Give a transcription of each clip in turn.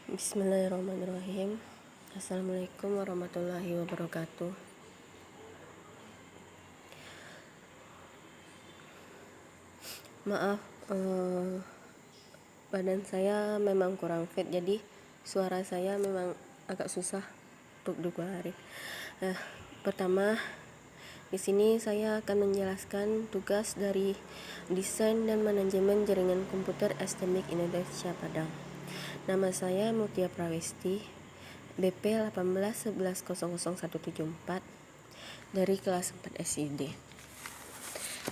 Bismillahirrahmanirrahim. Assalamualaikum warahmatullahi wabarakatuh. Maaf, badan saya memang kurang fit, jadi suara saya memang agak susah untuk dikeluarin. Pertama, di sini saya akan menjelaskan tugas dari Desain dan Manajemen Jaringan Komputer STMIC Indonesia Padang. Nama saya Mutia Prawesti, BP 1811000174 dari kelas 4 SID.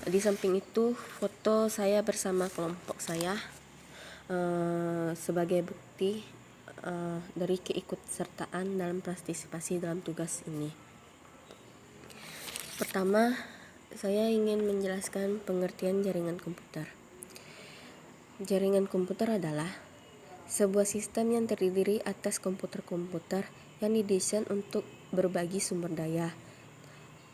Di samping itu foto saya bersama kelompok saya sebagai bukti dari keikutsertaan dalam partisipasi dalam tugas ini. Pertama, saya ingin menjelaskan pengertian jaringan komputer. Jaringan komputer adalah sebuah sistem yang terdiri atas komputer-komputer yang didesain untuk berbagi sumber daya,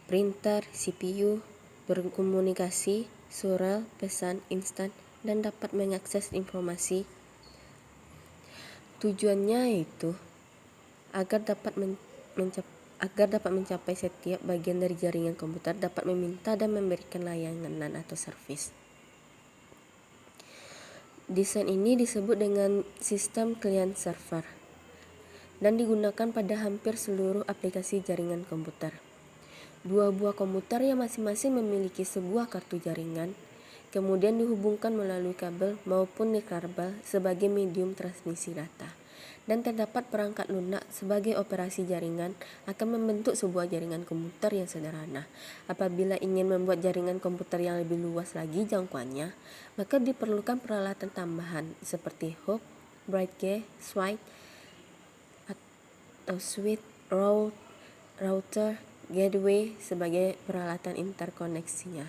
printer, CPU, berkomunikasi, surel, pesan instan, dan dapat mengakses informasi. Tujuannya yaitu agar dapat mencapai setiap bagian dari jaringan komputer dapat meminta dan memberikan layanan atau servis. Desain ini disebut dengan sistem client server dan digunakan pada hampir seluruh aplikasi jaringan komputer. Dua buah komputer yang masing-masing memiliki sebuah kartu jaringan, kemudian dihubungkan melalui kabel maupun nirkabel sebagai medium transmisi data. Dan terdapat perangkat lunak sebagai operasi jaringan akan membentuk sebuah jaringan komputer yang sederhana. Apabila ingin membuat jaringan komputer yang lebih luas lagi jangkauannya, maka diperlukan peralatan tambahan seperti hub, broadcast, switch, atau switch, router, gateway sebagai peralatan interkoneksinya.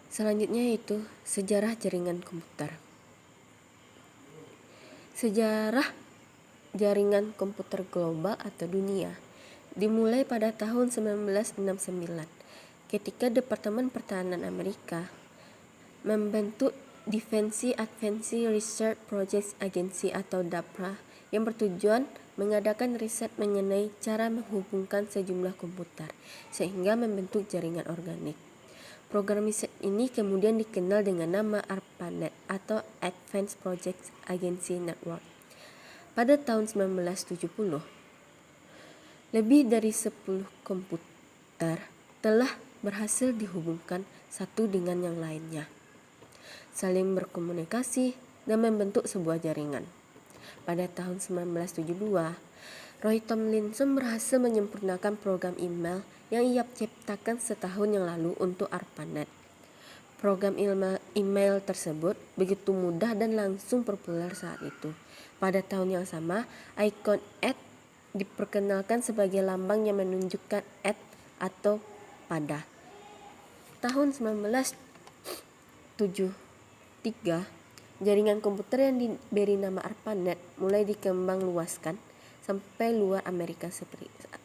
Selanjutnya yaitu sejarah jaringan komputer. Sejarah jaringan komputer global atau dunia dimulai pada tahun 1969 ketika Departemen Pertahanan Amerika membentuk Defense Advanced Research Projects Agency atau DARPA yang bertujuan mengadakan riset mengenai cara menghubungkan sejumlah komputer sehingga membentuk jaringan organik. Program riset ini kemudian dikenal dengan nama ARPANET atau Advanced Projects Agency Network. Pada tahun 1970, lebih dari 10 komputer telah berhasil dihubungkan satu dengan yang lainnya, saling berkomunikasi dan membentuk sebuah jaringan. Pada tahun 1972, Roy Tomlinson berhasil menyempurnakan program email yang ia ciptakan setahun yang lalu untuk ARPANET. Program email tersebut begitu mudah dan langsung populer saat itu. Pada tahun yang sama, ikon diperkenalkan sebagai lambang yang menunjukkan atau pada. Tahun 1973, jaringan komputer yang diberi nama ARPANET mulai dikembang luaskan sampai luar Amerika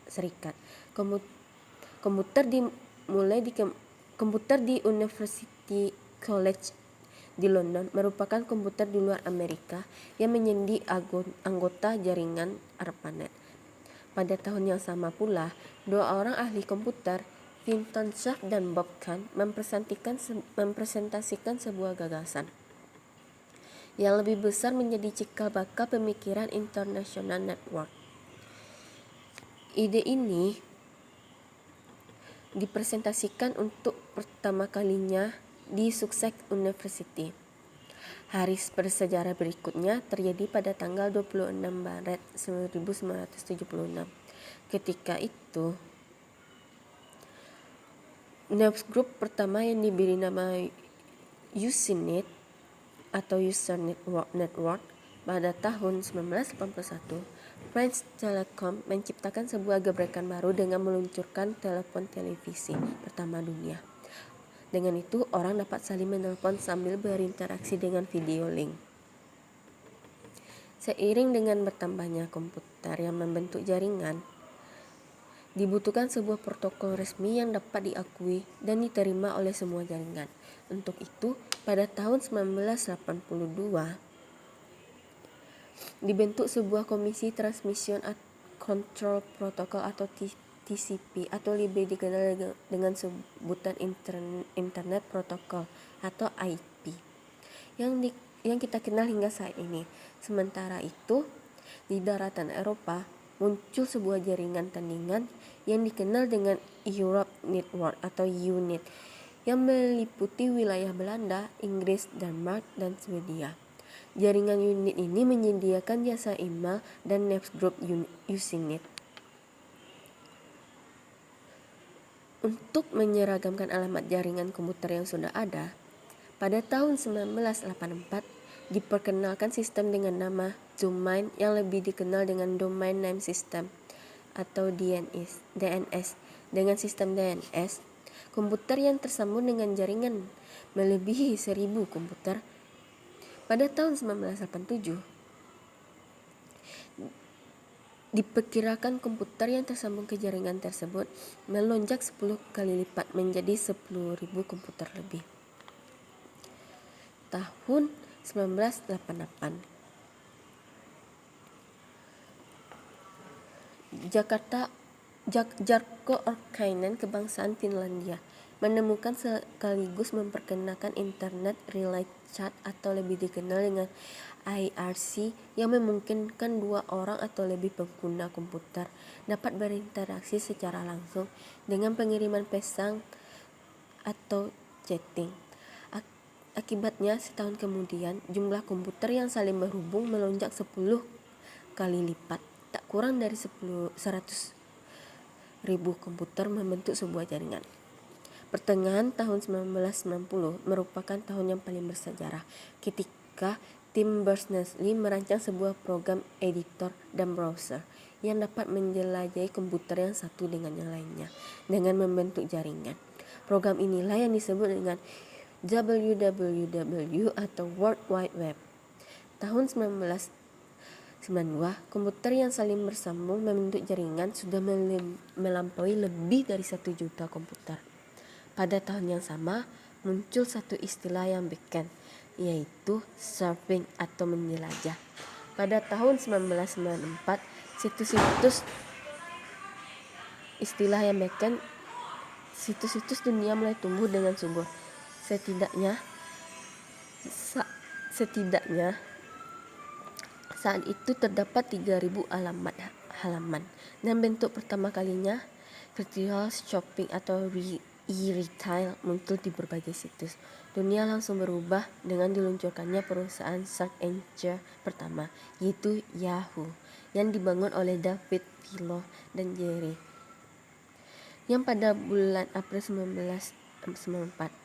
Serikat. Komputer di University College di London merupakan komputer di luar Amerika yang menjadi anggota jaringan ARPANET. Pada tahun yang sama pula, dua orang ahli komputer, Vinton Cerf dan Bob Kahn, mempresentasikan sebuah gagasan yang lebih besar menjadi cikal bakal pemikiran International Network. Ide ini dipresentasikan untuk pertama kalinya di Sussex University. Hari bersejarah berikutnya terjadi pada tanggal 26 Maret 1976. Ketika itu, newsgroup pertama yang diberi nama Usenet atau User Network pada tahun 1981, French Telecom menciptakan sebuah gebrakan baru dengan meluncurkan telepon televisi pertama dunia. Dengan itu, orang dapat saling menelpon sambil berinteraksi dengan video link. Seiring dengan bertambahnya komputer yang membentuk jaringan, dibutuhkan sebuah protokol resmi yang dapat diakui dan diterima oleh semua jaringan. Untuk itu, pada tahun 1982, dibentuk sebuah Komisi Transmission Control Protocol atau TCP, atau lebih dikenal dengan sebutan Internet Protocol atau IP, yang kita kenal hingga saat ini. Sementara itu, di daratan Eropa muncul sebuah jaringan tandingan yang dikenal dengan Europe Network atau EUNET, yang meliputi wilayah Belanda, Inggris, Denmark, dan Swedia. Jaringan unit ini menyediakan jasa email dan newsgroup Usenet. Untuk menyeragamkan alamat jaringan komputer yang sudah ada, pada tahun 1984 diperkenalkan sistem dengan nama Domain yang lebih dikenal dengan Domain Name System atau DNS. Dengan sistem DNS, komputer yang tersambung dengan jaringan melebihi 1000 komputer. Pada tahun 1987, diperkirakan komputer yang tersambung ke jaringan tersebut melonjak 10 kali lipat menjadi 10.000 komputer lebih. Tahun 1988, Jarkko Orkainen, kebangsaan Finlandia, menemukan sekaligus memperkenalkan Internet Relay Chat atau lebih dikenal dengan IRC, yang memungkinkan 2 orang atau lebih pengguna komputer dapat berinteraksi secara langsung dengan pengiriman pesan atau chatting. Akibatnya, setahun kemudian jumlah komputer yang saling berhubung melonjak 10 kali lipat. Tak kurang dari 100.000 komputer membentuk sebuah jaringan. Pertengahan tahun 1990 merupakan tahun yang paling bersejarah ketika tim Berners-Lee merancang sebuah program editor dan browser yang dapat menjelajahi komputer yang satu dengan yang lainnya dengan membentuk jaringan. Program inilah yang disebut dengan WWW atau World Wide Web. Tahun 1992, komputer yang saling bersambung membentuk jaringan sudah melampaui lebih dari 1 juta komputer. Pada tahun yang sama, muncul satu istilah yang beken, yaitu surfing atau menjelajah. Pada tahun 1994, situs-situs dunia mulai tumbuh dengan subur. Setidaknya saat itu terdapat 3.000 halaman, dan bentuk pertama kalinya virtual shopping atau e-retail muncul di berbagai situs. Dunia langsung berubah dengan diluncurkannya perusahaan search engine pertama, yaitu Yahoo, yang dibangun oleh David Filo dan Jerry, yang pada bulan April 1994.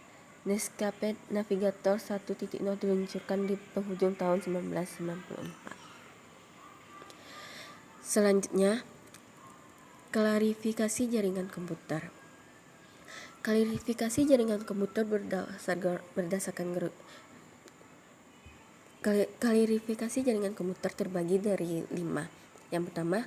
Netscape Navigator 1.0 diluncurkan di penghujung tahun 1994. Selanjutnya, klarifikasi jaringan komputer. Klarifikasi jaringan komputer klarifikasi jaringan komputer terbagi dari 5. Yang pertama,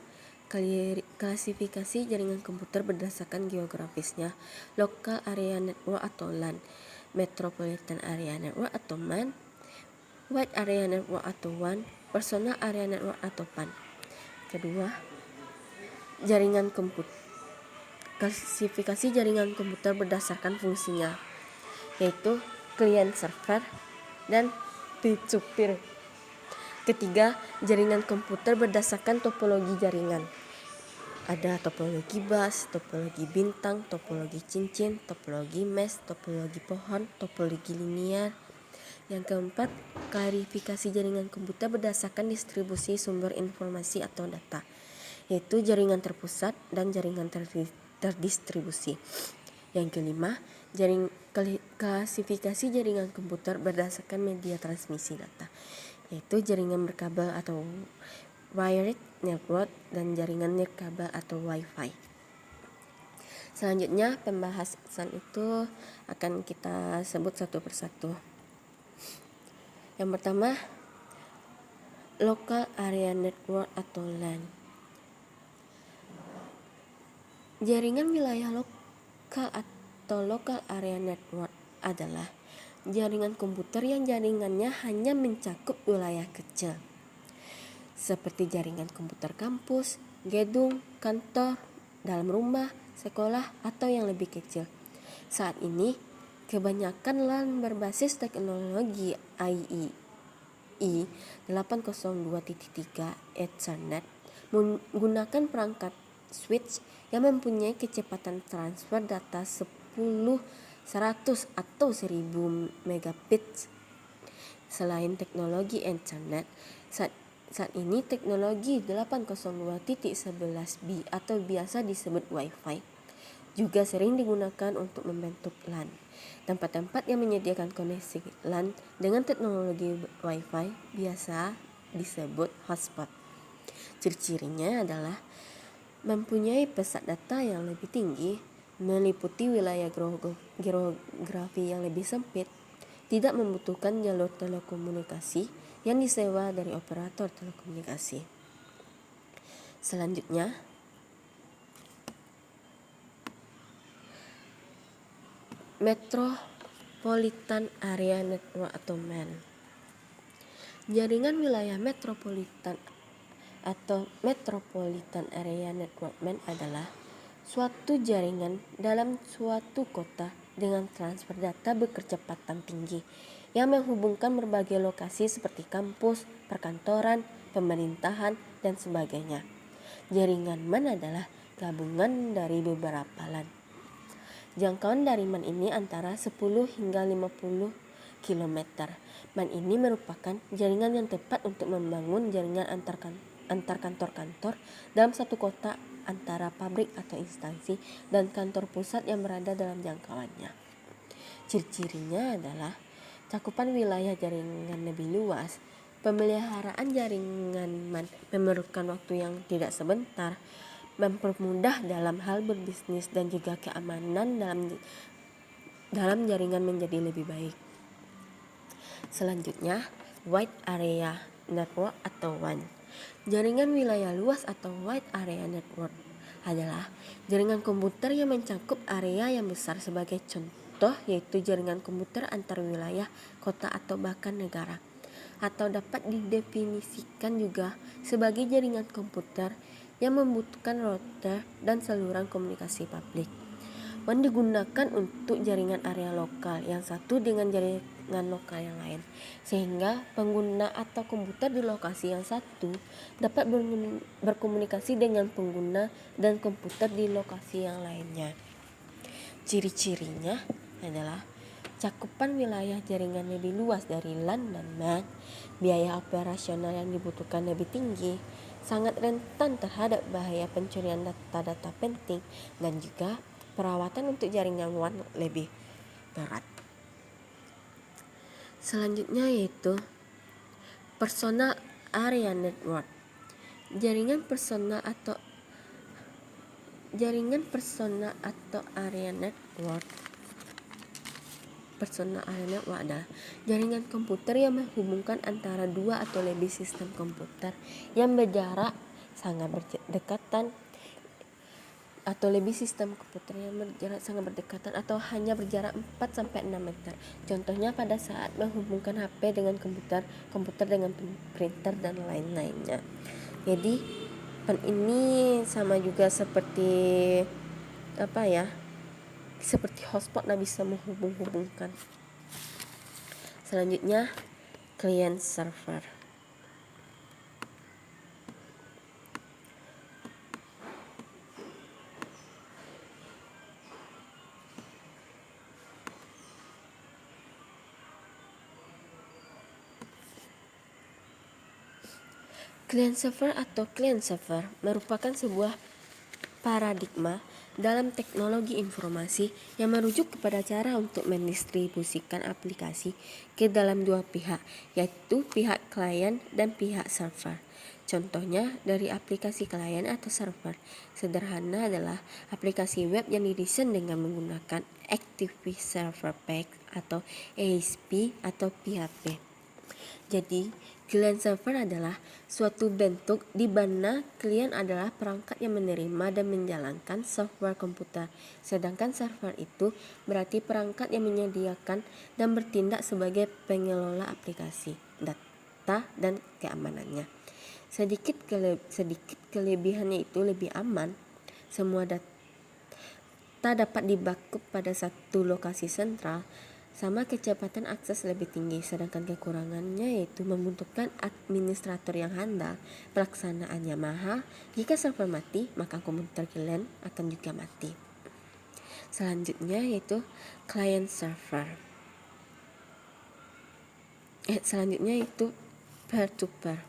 klasifikasi jaringan komputer berdasarkan geografisnya, Local Area Network atau LAN, Metropolitan Area Network atau MAN, Wide Area Network atau WAN, Personal Area Network atau PAN. Kedua, jaringan komputer. Klasifikasi jaringan komputer berdasarkan fungsinya, yaitu client server dan peer-to-peer. Ketiga, jaringan komputer berdasarkan topologi jaringan. Ada topologi bus, topologi bintang, topologi cincin, topologi mesh, topologi pohon, topologi linear. Yang keempat, klarifikasi jaringan komputer berdasarkan distribusi sumber informasi atau data, yaitu jaringan terpusat dan jaringan terdistribusi. Yang kelima, klasifikasi jaringan komputer berdasarkan media transmisi data, yaitu jaringan berkabel atau wired network dan jaringan nirkabel atau Wi-Fi. Selanjutnya, pembahasan itu akan kita sebut satu persatu. Yang pertama, Local Area Network atau LAN. Jaringan wilayah lokal atau Local Area Network adalah jaringan komputer yang jaringannya hanya mencakup wilayah kecil. seperti jaringan komputer kampus, gedung, kantor, dalam rumah, sekolah, atau yang lebih kecil. Saat ini, kebanyakan LAN berbasis teknologi IEEE 802.3 Ethernet menggunakan perangkat switch yang mempunyai kecepatan transfer data 10, 100, atau 1000 megabits. Selain teknologi Ethernet, saat ini teknologi 802.11b atau biasa disebut Wi-Fi juga sering digunakan untuk membentuk LAN. Tempat-tempat yang menyediakan koneksi LAN dengan teknologi Wi-Fi biasa disebut hotspot. Ciri-cirinya adalah mempunyai pesat data yang lebih tinggi, meliputi wilayah geografi yang lebih sempit, tidak membutuhkan jalur telekomunikasi yang disewa dari operator telekomunikasi. Selanjutnya, Metropolitan Area Network atau MAN. Jaringan wilayah metropolitan atau Metropolitan Area Network MAN adalah suatu jaringan dalam suatu kota dengan transfer data berkecepatan tinggi yang menghubungkan berbagai lokasi seperti kampus, perkantoran, pemerintahan, dan sebagainya. Jaringan MAN adalah gabungan dari beberapa LAN. Jangkauan dari MAN ini antara 10 hingga 50 km. MAN ini merupakan jaringan yang tepat untuk membangun jaringan antar kantor-kantor dalam satu kota, antara pabrik atau instansi dan kantor pusat yang berada dalam jangkauannya. Ciri-cirinya adalah cakupan wilayah jaringan lebih luas, pemeliharaan jaringan MAN memerlukan waktu yang tidak sebentar, mempermudah dalam hal berbisnis, dan juga keamanan dalam jaringan menjadi lebih baik. Selanjutnya, Wide Area Network atau WAN. Jaringan wilayah luas atau Wide Area Network adalah jaringan komputer yang mencakup area yang besar. Sebagai contoh yaitu jaringan komputer antar wilayah, kota, atau bahkan negara. Atau dapat didefinisikan juga sebagai jaringan komputer yang membutuhkan router dan saluran komunikasi publik. WAN digunakan untuk jaringan area lokal yang satu dengan jaringan lokal yang lain, sehingga pengguna atau komputer di lokasi yang satu dapat berkomunikasi dengan pengguna dan komputer di lokasi yang lainnya. Ciri-cirinya adalah cakupan wilayah jaringan lebih luas dari LAN dan MAN, biaya operasional yang dibutuhkan lebih tinggi, sangat rentan terhadap bahaya pencurian data-data penting, dan juga perawatan untuk jaringan WAN lebih berat. Selanjutnya yaitu Personal Area Network. Jaringan personal atau area network. Personal area network adalah jaringan komputer yang menghubungkan antara dua atau lebih sistem komputer yang berjarak sangat berdekatan, atau lebih sistem komputer yang berjarak sangat berdekatan atau hanya berjarak 4-6 meter. Contohnya pada saat menghubungkan HP dengan komputer dengan printer dan lain-lainnya. Jadi ini sama juga seperti seperti hotspot bisa menghubung-hubungkan. Selanjutnya, client server. Client server atau client server merupakan sebuah paradigma dalam teknologi informasi yang merujuk kepada cara untuk mendistribusikan aplikasi ke dalam dua pihak, yaitu pihak klien dan pihak server. Contohnya dari aplikasi klien atau server sederhana adalah aplikasi web yang didesain dengan menggunakan Active Server Pack atau ASP atau PHP. Jadi, client server adalah suatu bentuk di mana klien adalah perangkat yang menerima dan menjalankan software komputer, sedangkan server itu berarti perangkat yang menyediakan dan bertindak sebagai pengelola aplikasi, data, dan keamanannya. Sedikit kelebihannya itu lebih aman. Semua data dapat di-backup pada satu lokasi sentral, sama kecepatan akses lebih tinggi. Sedangkan kekurangannya yaitu membutuhkan administrator yang handal, pelaksanaannya mahal. Jika server mati, maka komputer kalian akan juga mati. Selanjutnya yaitu client server. Selanjutnya itu peer-to-peer.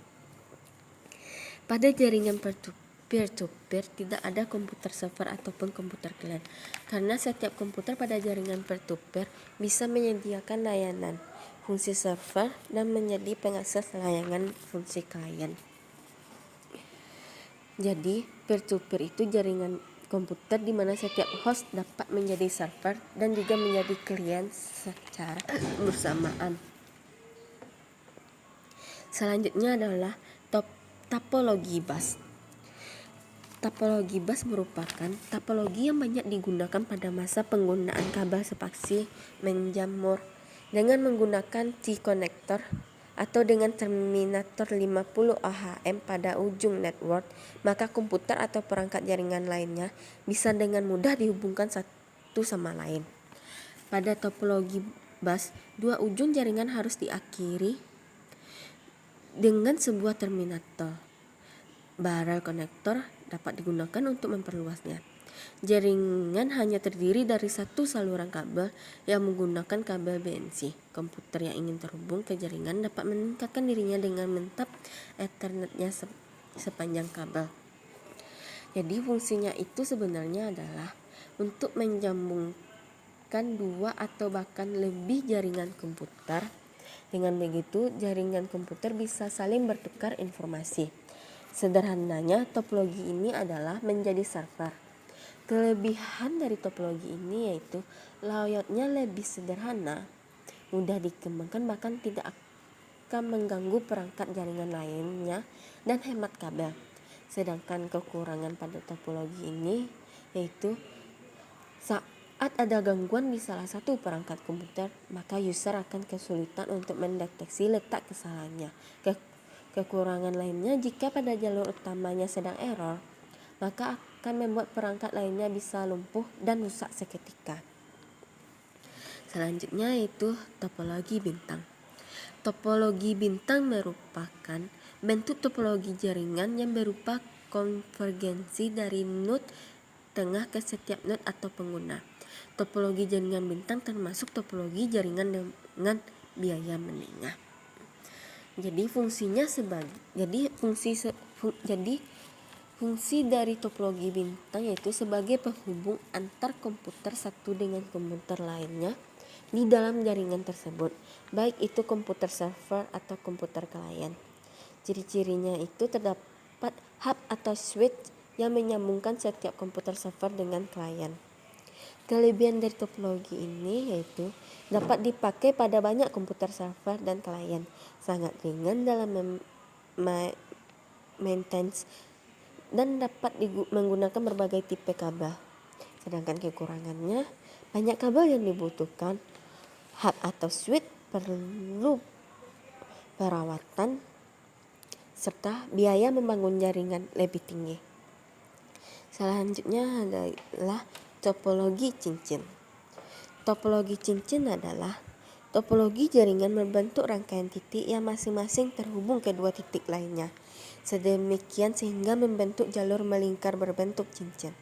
Pada jaringan peer-to-peer tidak ada komputer server ataupun komputer klien, karena setiap komputer pada jaringan peer-to-peer bisa menyediakan layanan fungsi server dan menjadi pengakses layanan fungsi klien. Jadi peer-to-peer itu jaringan komputer di mana setiap host dapat menjadi server dan juga menjadi klien secara bersamaan. Selanjutnya adalah topologi bus. Topologi bus merupakan topologi yang banyak digunakan pada masa penggunaan kabel spasi menjamur dengan menggunakan T-connector atau dengan terminator 50 ohm pada ujung network, maka komputer atau perangkat jaringan lainnya bisa dengan mudah dihubungkan satu sama lain. Pada topologi bus, dua ujung jaringan harus diakhiri dengan sebuah terminator. Barrel konektor dapat digunakan untuk memperluasnya. Jaringan hanya terdiri dari satu saluran kabel yang menggunakan kabel BNC. Komputer yang ingin terhubung ke jaringan dapat meningkatkan dirinya dengan mentap Ethernetnya sepanjang kabel. Jadi fungsinya itu sebenarnya adalah untuk menyambungkan dua atau bahkan lebih jaringan komputer. Dengan begitu, jaringan komputer bisa saling bertukar informasi. Sederhananya, topologi ini adalah menjadi server. Kelebihan dari topologi ini yaitu layoutnya lebih sederhana, mudah dikembangkan, bahkan tidak akan mengganggu perangkat jaringan lainnya dan hemat kabel. Sedangkan kekurangan pada topologi ini yaitu saat ada gangguan di salah satu perangkat komputer, maka user akan kesulitan untuk mendeteksi letak kesalahannya. Kekurangan lainnya, jika pada jalur utamanya sedang error, maka akan membuat perangkat lainnya bisa lumpuh dan rusak seketika. Selanjutnya yaitu topologi bintang. Topologi bintang merupakan bentuk topologi jaringan yang berupa konvergensi dari node tengah ke setiap node atau pengguna. Topologi jaringan bintang termasuk topologi jaringan dengan biaya menengah. Jadi fungsi dari topologi bintang yaitu sebagai penghubung antar komputer satu dengan komputer lainnya di dalam jaringan tersebut, baik itu komputer server atau komputer klien. Ciri-cirinya itu terdapat hub atau switch yang menyambungkan setiap komputer server dengan klien. Kelebihan dari topologi ini yaitu dapat dipakai pada banyak komputer server dan klien, sangat ringan dalam maintenance, dan dapat menggunakan berbagai tipe kabel. Sedangkan kekurangannya, banyak kabel yang dibutuhkan, hub atau switch perlu perawatan, serta biaya membangun jaringan lebih tinggi. Selanjutnya adalah topologi cincin. Topologi cincin adalah topologi jaringan membentuk rangkaian titik yang masing-masing terhubung ke dua titik lainnya, sedemikian sehingga membentuk jalur melingkar berbentuk cincin.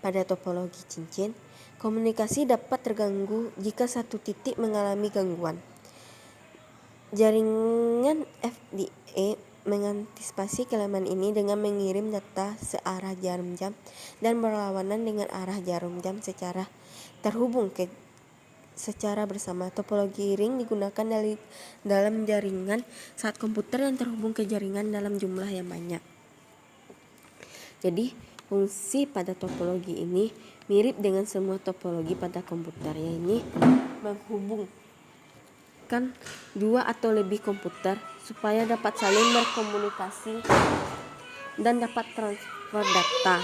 Pada topologi cincin, komunikasi dapat terganggu jika satu titik mengalami gangguan. Jaringan FDA mengantisipasi kelemahan ini dengan mengirim data searah jarum jam dan berlawanan dengan arah jarum jam secara terhubung secara bersama. Topologi ring digunakan dalam jaringan saat komputer yang terhubung ke jaringan dalam jumlah yang banyak. Jadi fungsi pada topologi ini mirip dengan semua topologi pada komputer, yaitu menghubungkan dua atau lebih komputer supaya dapat saling berkomunikasi dan dapat transfer data.